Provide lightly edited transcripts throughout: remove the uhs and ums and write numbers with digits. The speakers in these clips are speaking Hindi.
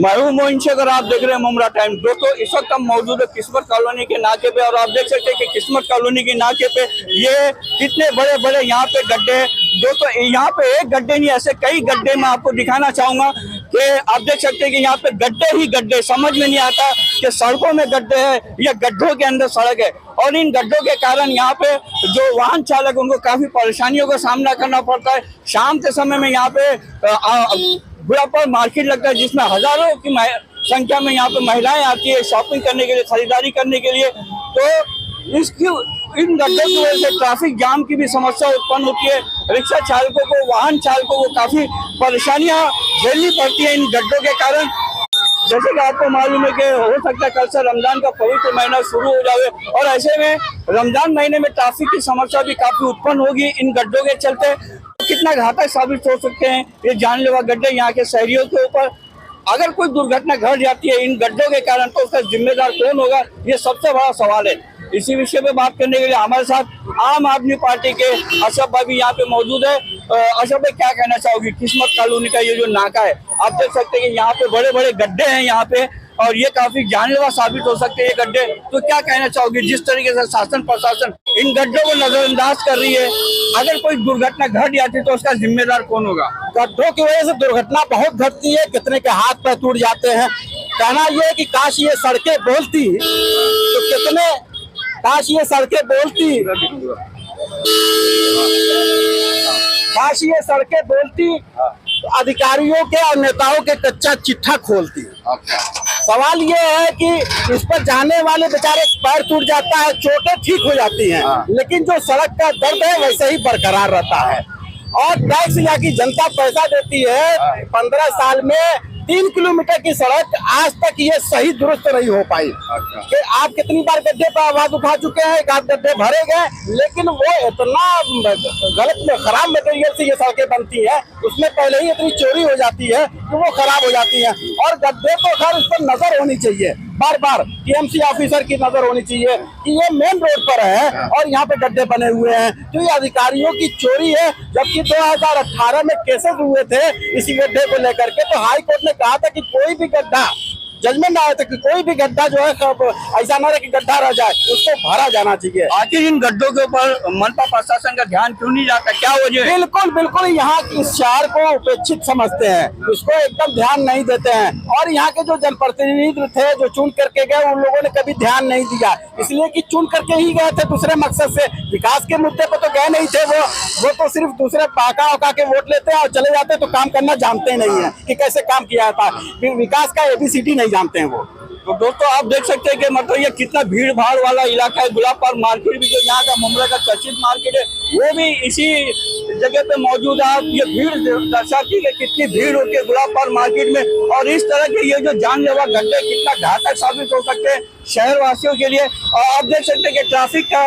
मैं हूं मोइन से, अगर आप देख रहे हैं मुमरा टाइम। दोस्तों इस वक्त हम मौजूद है किस्मत कॉलोनी के नाके पे और आप देख सकते हैं कि किस्मत कॉलोनी के नाके पे ये कितने बड़े बड़े यहाँ पे गड्ढे हैं। दोस्तों यहाँ पे एक गड्ढे नहीं, ऐसे कई गड्ढे मैं आपको दिखाना चाहूंगा कि आप देख सकते हैं कि यहाँ पे गड्ढे ही गड्ढे। समझ में नहीं आता कि सड़कों में गड्ढे हैं या गड्ढों के अंदर सड़क है। और इन गड्ढों के कारण यहाँ पे जो वाहन चालक उनको काफी परेशानियों का सामना करना पड़ता है। शाम के समय में यहाँ पे बुढ़ापा मार्केट लगता है जिसमें हजारों की संख्या में यहाँ पे महिलाएं आती है शॉपिंग करने के लिए, खरीदारी करने के लिए। तो इसकी इन गड्ढों की वजह से ट्रैफिक जाम की भी समस्या उत्पन्न होती है। रिक्शा चालकों को, वाहन चालकों को काफी परेशानियां झेलनी पड़ती है इन गड्ढों के कारण। जैसे कि आपको मालूम है कि हो सकता है कल से रमजान का पवित्र महीना शुरू हो जाए और ऐसे में रमजान महीने में ट्रैफिक की समस्या भी काफी उत्पन्न होगी इन गड्ढों के चलते। कितना घातक साबित हो सकते हैं ये जानलेवा गड्ढे यहाँ के शहरियों के ऊपर। अगर कोई दुर्घटना घट जाती है इन गड्ढों के कारण तो उसका जिम्मेदार कौन होगा, ये सबसे बड़ा सवाल है। इसी विषय पे बात करने के लिए हमारे साथ आम आदमी पार्टी के अशरफ भाई भी यहाँ पे मौजूद है। अशरफ भाई, क्या कहना चाहोगी? किस्मत कॉलोनी का ये जो नाका है, आप देख सकते हैं कि यहाँ पे बड़े बड़े गड्ढे हैं यहाँ पे और ये काफी जानलेवा साबित हो सकते हैं ये गड्ढे। तो क्या कहना चाहोगी जिस तरीके से शासन प्रशासन इन गड्ढों को नजरअंदाज कर रही है, अगर कोई दुर्घटना घट जाती है तो उसका जिम्मेदार कौन होगा? गड्ढों की वजह से दुर्घटना बहुत घटती है, कितने के हाथ पैर टूट जाते हैं। कहना ये है कि काश ये सड़कें बोलती तो कितने, काश ये सड़कें बोलती, काश ये सड़कें बोलती अधिकारियों के और नेताओं के कच्चा चिट्ठा खोलती। सवाल ये है कि इस पर जाने वाले बेचारे पैर टूट जाता है, चोटें ठीक हो जाती हैं, लेकिन जो सड़क का दर्द है वैसे ही बरकरार रहता है। और टैक्स यहाँ की जनता पैसा देती है। 15 साल में 3 किलोमीटर की सड़क आज तक ये सही दुरुस्त नहीं हो पाई। कि आप कितनी बार गड्ढे पर आवाज उठा चुके हैं, एक आध गड्ढे भरे गए, लेकिन वो इतना गलत में खराब मटेरियल से ये सड़कें बनती है, उसमें पहले ही इतनी चोरी हो जाती है कि वो खराब हो जाती है। और गड्ढे तो खैर उस पर नजर होनी चाहिए, बार बार टीएमसी ऑफिसर की नजर होनी चाहिए कि ये मेन रोड पर है और यहाँ पे गड्ढे बने हुए हैं। तो ये अधिकारियों की चोरी है। जबकि 2018 में केसेस हुए थे इसी गड्ढे को लेकर के, तो हाई कोर्ट ने कहा था कि कोई भी गड्ढा, जजमेंट आया था कि कोई भी गड्ढा जो है ऐसा ना रहे कि गड्ढा रह जाए, उसको भरा जाना चाहिए। आखिर इन गड्ढों के ऊपर मनपा प्रशासन का ध्यान क्यों नहीं जाता, क्या वजह है? बिल्कुल बिल्कुल, यहाँ इस शहर को उपेक्षित समझते हैं, उसको एकदम ध्यान नहीं देते हैं। और यहाँ के जो जनप्रतिनिधि थे जो चुन करके गए, उन लोगों ने कभी ध्यान नहीं दिया, इसलिए कि चुन करके ही गए थे दूसरे मकसद से। विकास के मुद्दे पर तो गए नहीं थे वो तो सिर्फ दूसरे पाका उका के वोट लेते हैं और चले जाते हैं, तो काम करना जानते नहीं है कि कैसे काम किया जाता है। विकास का ABCD नहीं जानते हैं वो। तो दोस्तों आप देख सकते हैं कि मतलब ये कितना भीड़ भाड़ वाला इलाका है। गुलाब पार्क मार्केट भी जो यहाँ का मुमरा का चर्चित मार्केट है वो भी इसी जगह पे मौजूद है। ये भीड़ दर्शाती है कितनी भीड़ होती है गुलाब पार्क मार्केट में। और इस तरह के ये जो जानलेवा गड्ढे कितना घातक साबित हो सकते हैं शहर वासियों के लिए। और आप देख सकते हैं कि ट्रैफिक का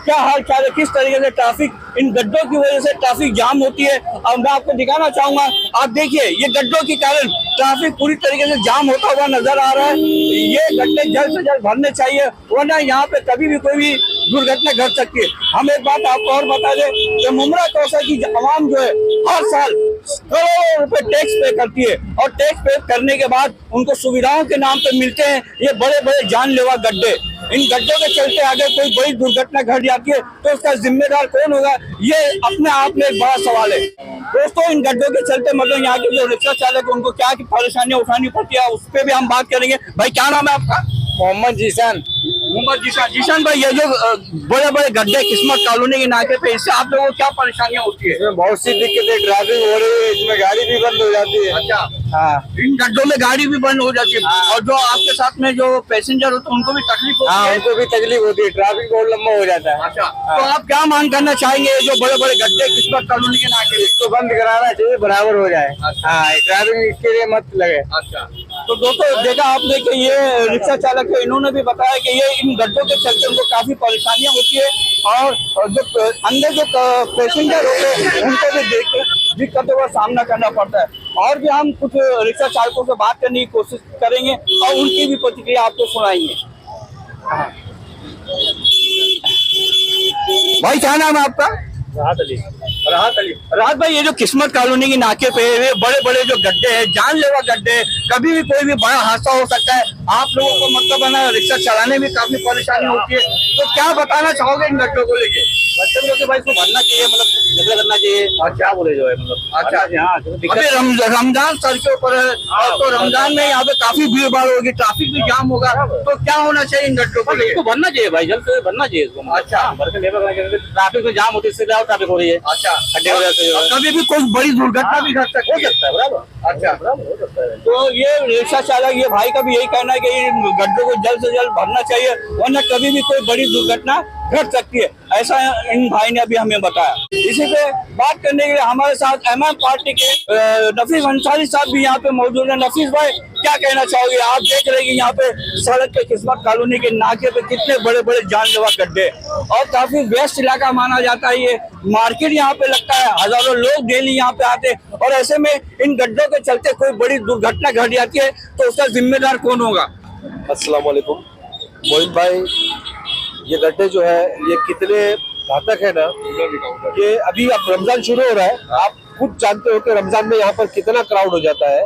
क्या हाल चाल है, किस तरीके से ट्रैफिक इन गड्ढों की वजह से ट्रैफिक जाम होती है। अब मैं आपको दिखाना चाहूंगा, आप देखिए ये गड्ढों के कारण ट्रैफिक पूरी तरीके से जाम होता हुआ नजर आ रहा है। ये गड्ढे जल्द से जल्द भरने चाहिए, वरना यहाँ पे कभी भी कोई भी दुर्घटना घट सकती है। हम एक बात आपको और बता दें कि मुमरा कौसा की आवाम जो है हर साल करोड़ों रुपए टैक्स पे करती है और टैक्स पे करने के बाद उनको सुविधाओं के नाम पे मिलते हैं ये बड़े बड़े जानलेवा गड्ढे। इन गड्ढों के चलते अगर कोई बड़ी दुर्घटना घट जाती है तो उसका जिम्मेदार कौन होगा, ये अपने आप में एक बड़ा सवाल है। दोस्तों इन गड्ढों के चलते मतलब यहाँ के जो रिक्शा चालक है उनको क्या परेशानियां उठानी पड़ती है उस पर भी हम बात करेंगे। भाई क्या नाम है आपका? मोहम्मद जीशान। जीशान भाई, ये जो बड़े बड़े गड्ढे किस्मत कॉलोनी के नाके पे, इससे आप लोगों को क्या परेशानियां होती है? इसमें बहुत सी दिक्कतें, ट्रैफिक हो रही है, इसमें गाड़ी भी बंद हो जाती है। अच्छा, हाँ, इन गड्ढों में गाड़ी भी बंद हो जाती है। और जो आपके साथ में जो पैसेंजर होते हैं उनको भी तकलीफ होती है? उनको भी तकलीफ होती है, ट्रैफिक बहुत लंबा हो जाता है। अच्छा, तो आप क्या मांग करना चाहेंगे जो बड़े बड़े गड्ढे किस्मत कॉलोनी के नाके, इसको बंद कराना चाहिए, बराबर हो जाए। हाँ, ट्रैफिक इसके लिए मत लगे। अच्छा, तो दोस्तों देखा आपने कि ये रिक्शा चालक है, इन्होंने भी बताया कि ये इन गड्ढों के चलते उनको काफी परेशानियां होती है और जो अंदर जो पैसेंजर होते हैं उनको भी दिक्कतों का सामना करना पड़ता है। और भी हम कुछ रिक्शा चालकों से बात करने की कोशिश करेंगे और उनकी भी प्रतिक्रिया आपको सुनाएंगे। भाई क्या नाम है आपका? राहत अली। राहत भाई, ये जो किस्मत कॉलोनी की नाके पे ये बड़े बड़े जो गड्ढे हैं, जानलेवा गड्ढे, कभी भी कोई भी बड़ा हादसा हो सकता है। आप लोगों को मतलब है ना रिक्शा चलाने में काफी परेशानी होती है, तो क्या बताना चाहोगे इन गड्ढों को लेके? बच्चों को भाई इसको भरना चाहिए, मतलब झगड़ा करना चाहिए और क्या बोले जो है मतलब। अच्छा, हाँ अभी रमजान सर के ऊपर है, और तो रमजान में यहाँ पे काफी भीड़ भाड़ होगी, ट्रैफिक भी जाम होगा, तो क्या होना चाहिए इन गड्ढों को लेके? इसको भरना चाहिए भाई, जल्द से भरना चाहिए इसको। अच्छा। भर के लेबर करना चाहिए, ट्रैफिक में जाम होती है, इससे ज्यादा ट्रैफिक हो रही है। अच्छा, खड्डे वजह से और कभी भी कोई बड़ी दुर्घटना भी घट सकती है। सकता है, बराबर। अच्छा, बराबर हो सकता है। तो ये रिक्शा चालक, ये भाई का भी यही कहना है कि इन गड्ढों को जल्द से जल्द भरना चाहिए, वरना कभी भी कोई बड़ी दुर्घटना घट सकती है, ऐसा इन भाई ने अभी हमें बताया। इसी पे बात करने के लिए हमारे साथ एमएम पार्टी के नफीस अंसारी साहब भी यहाँ पे मौजूद है। नफीस भाई, क्या कहना चाहोगे? आप देख रहे हैं कि यहाँ पे सड़क के किस्मत कॉलोनी के नाके पे कितने बड़े बड़े जानलेवा गड्ढे, और काफी व्यस्त इलाका माना जाता है ये। मार्केट यहाँ पे लगता है, हजारों लोग डेली यहाँ पे आते हैं, और ऐसे में इन गड्ढों के चलते कोई बड़ी दुर्घटना घट जाती है तो उसका जिम्मेदार कौन होगा? अस्सलाम वालेकुम मोइन भाई, ये गड्ढे जो है ये कितने घातक है ना कि अभी अब रमजान शुरू हो रहा है, आप खुद जानते हो कि रमजान में यहाँ पर कितना क्राउड हो जाता है।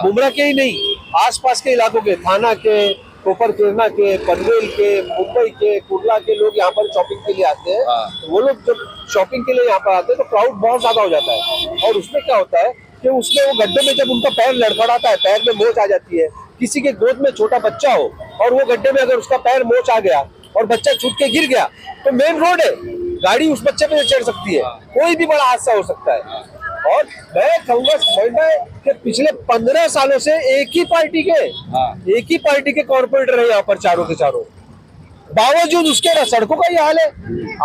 मुमरा के ही नहीं, आसपास के इलाकों के, थाना के, कोपर केरना के, पनवेल के, मुंबई के, कुर्ला के लोग यहाँ पर शॉपिंग के लिए आते हैं। तो वो लोग जब शॉपिंग के लिए यहाँ पर आते हैं तो क्राउड बहुत ज्यादा हो जाता है, और उसमें क्या होता है कि उसमें वो गड्ढे में जब उनका पैर लड़खड़ाता है, पैर में मोच आ जाती है, किसी के गोद में छोटा बच्चा हो और वो गड्ढे में अगर उसका पैर मोच आ गया और बच्चा छूट के गिर गया, तो मेन रोड है, गाड़ी उस बच्चे पे चढ़ सकती है, कोई भी बड़ा हादसा हो सकता है। और मैं कहूँगा कि पिछले 15 सालों से एक ही पार्टी के कॉर्पोरेटर है यहाँ पर, चारों के चारों, बावजूद उसके सड़कों का ये हाल है।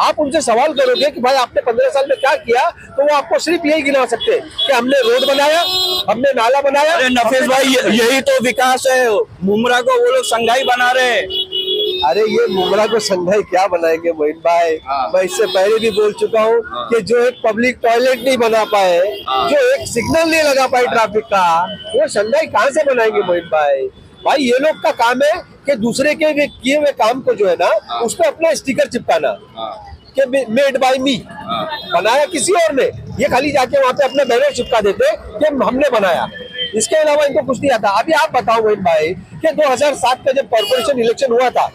आप उनसे सवाल करोगे कि भाई आपने 15 साल में क्या किया, तो वो आपको सिर्फ यही गिना सकते हैं कि हमने रोड बनाया, हमने नाला बनाया। अरे नफीस भाई, यही तो विकास है। मुमरा को वो लोग संघाई बना रहे हैं। अरे ये मुमरा को संघाई क्या बनाएंगे मोइन भाई, मैं इससे पहले भी बोल चुका हूँ कि जो एक पब्लिक टॉयलेट नहीं बना पाए, जो एक सिग्नल नहीं लगा पाए ट्रैफिक का, वो संघाई कहाँ से बनाएंगे मोइन भाई? भाई ये लोग का काम है कि दूसरे के किए हुए काम को जो है ना, उस पर अपना स्टिकर चिपकाना कि मेड बाय मी, बनाया किसी और ने, ये खाली जाके वहाँ पे अपने बैनर चिपका देते कि हमने बनाया, इसके अलावा इनको कुछ नहीं आता। अभी आप बताओ मोइन भाई कि 2007 का जब कॉर्पोरेशन इलेक्शन हुआ था,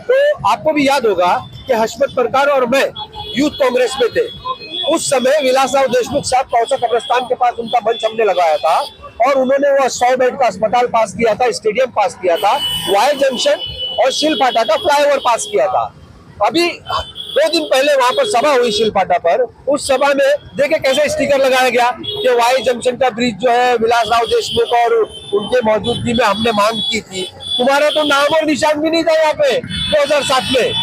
तो आपको भी याद होगा कि हशमत परकार और मैं यूथ कांग्रेस में थे। उस समय विलासराव देशमुख साहब कौसा कब्रिस्तान के पास उनका मंच हमने लगाया था, और उन्होंने वो 100 बेड का अस्पताल पास किया था, स्टेडियम पास किया था, वाई जंक्शन और शिलपाटा का फ्लाईओवर पास किया था। अभी 2 दिन पहले वहां पर सभा हुई शिलपाटा पर, उस सभा में देखे कैसे स्टिकर लगाया गया कि वाई जंक्शन का ब्रिज जो है विलासराव देशमुख और उनके मौजूदगी में हमने मांग की थी। तुम्हारा तो नाम और निशान भी नहीं था यहाँ पे 2007 में।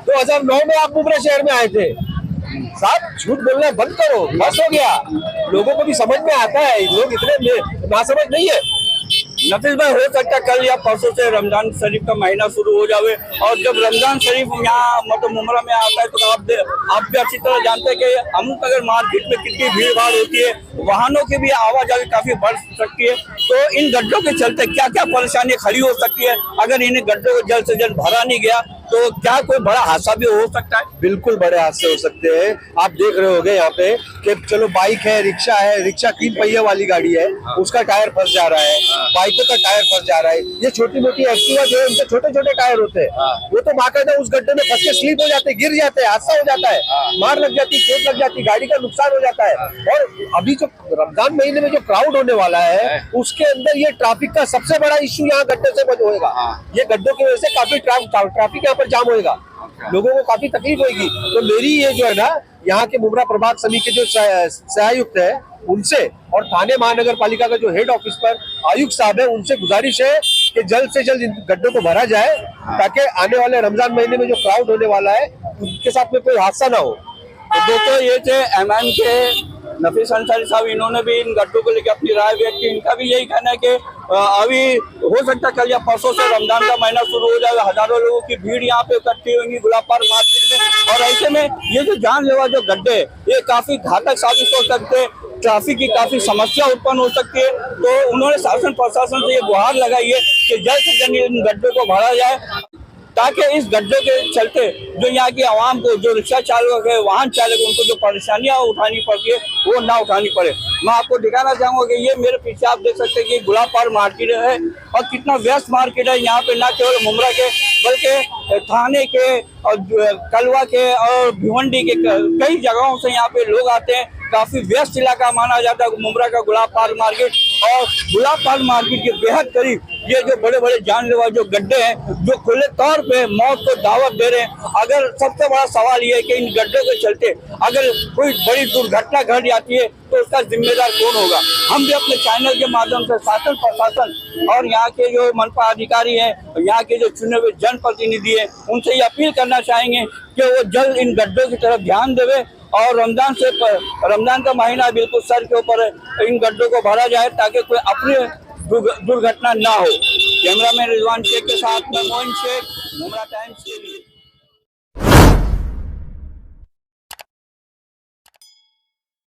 2009 में आप मुमरा शहर में आए थे साहब, झूठ बोलना बंद करो, बस हो गया। लोगों को भी समझ में आता है, लोग इतने नासमझ नहीं है। नफीस भाई, हो सकता है कल या परसों से रमजान शरीफ का महीना शुरू हो जावे, और जब रमजान शरीफ यहाँ मतलब मुमरा में आता है तो आप भी अच्छी तरह जानते हैं कि अमृतनगर मार्केट में कितनी भीड़ भाड़ होती है, वाहनों की भी आवाजाही काफी बढ़ सकती है। तो इन गड्ढों के चलते क्या क्या परेशानी खड़ी हो सकती है? अगर इन गड्ढों को जल्द से जल्द भरा नहीं गया तो क्या कोई बड़ा हादसा भी हो सकता है? बिल्कुल बड़े हादसे हो सकते हैं। आप देख रहे होंगे यहाँ पे कि चलो बाइक है, रिक्शा है, रिक्शा 3 पहिए वाली गाड़ी है, उसका टायर फंस जा रहा है, बाइकों का टायर फंस जा रहा है। ये छोटी मोटी एक्टिवा जो है उनके छोटे छोटे टायर होते हैं, वो तो बाकायदा उस गड्ढे में फंस के स्लिप हो जाते हैं, गिर जाते हैं, हादसा हो जाता है, मार लग जाती, चोट लग जाती, गाड़ी का नुकसान हो जाता है। और अभी जो रमजान महीने में जो क्राउड होने वाला है, उसके अंदर ये ट्रैफिक का सबसे बड़ा इश्यू यहाँ गड्ढे से होएगा। ये गड्ढों की वजह से काफी ट्रैफिक यहाँ पर जाम होएगा, लोगों को काफी तकलीफ होगी। तो मेरी ये जो है ना, यहाँ के मुमरा प्रभाग समिति के जो सहायुक्त है उनसे, और थाने महानगर पालिका का जो हेड ऑफिस पर आयुक्त साहब है, उनसे गुजारिश है कि जल्द से जल्द इन गड्ढों को भरा जाए, ताकि आने वाले रमजान महीने में जो क्राउड होने वाला है उनके साथ में कोई हादसा ना हो। तो दोस्तों, ये थे एमएम के नफीस अंसारी साहब, इन्होंने भी इन गड्ढों को लेकर अपनी राय व्यक्त की। इनका भी यही कहना है कि अभी हो सकता है कल या परसों से रमजान का महीना शुरू हो जाएगा, हजारों लोगों की भीड़ यहाँ पे इकट्ठी होगी गुलाब पार्क मार्केट में, और ऐसे में ये जो जानलेवा जो गड्ढे ये काफी घातक साबित हो सकते हैं, ट्रैफिक की काफी समस्या उत्पन्न हो सकती है। तो उन्होंने शासन प्रशासन से ये गुहार लगाई है कि जल्द से जल्द इन गड्ढे को भरा जाए, ताकि इस गड्ढों के चलते जो यहाँ की आवाम को, जो रिक्शा चालक है, वाहन चालक, उनको जो परेशानियां उठानी पड़ती है वो ना उठानी पड़े। मैं आपको दिखाना चाहूंगा कि ये मेरे पीछे आप देख सकते हैं कि गुलाब पार मार्केट है और कितना व्यस्त मार्केट है। यहाँ पे ना केवल मुमरा के बल्कि थाने के और कलवा के और भिवंडी के कई जगहों से यहाँ पे लोग आते हैं। काफी व्यस्त इलाका माना जाता है मुमरा का गुलाब पार्क मार्केट, और गुलाब पार्क मार्केट के बेहद करीब ये जो बड़े बड़े जानलेवा जो गड्ढे हैं जो खुले तौर पे मौत को दावत दे रहे हैं। अगर सबसे बड़ा सवाल ये है कि इन गड्ढों के चलते अगर कोई बड़ी दुर्घटना घट जाती है तो उसका जिम्मेदार कौन होगा। हम भी अपने चैनल के माध्यम से शासन, प्रशासन और यहाँ के जो मनपा अधिकारी हैं, यहाँ के जो चुने हुए जनप्रतिनिधि हैं, उनसे ये अपील करना चाहेंगे कि वो जल्द इन गड्ढों की तरफ ध्यान देवे और रमजान का महीना बिल्कुल सर के ऊपर इन गड्ढों को भरा जाए ताकि कोई अपनी दुर्घटना ना हो। कैमरामैन रिजवान शेख के साथ में मोइन शेख, मुमरा टाइम्स के लिए।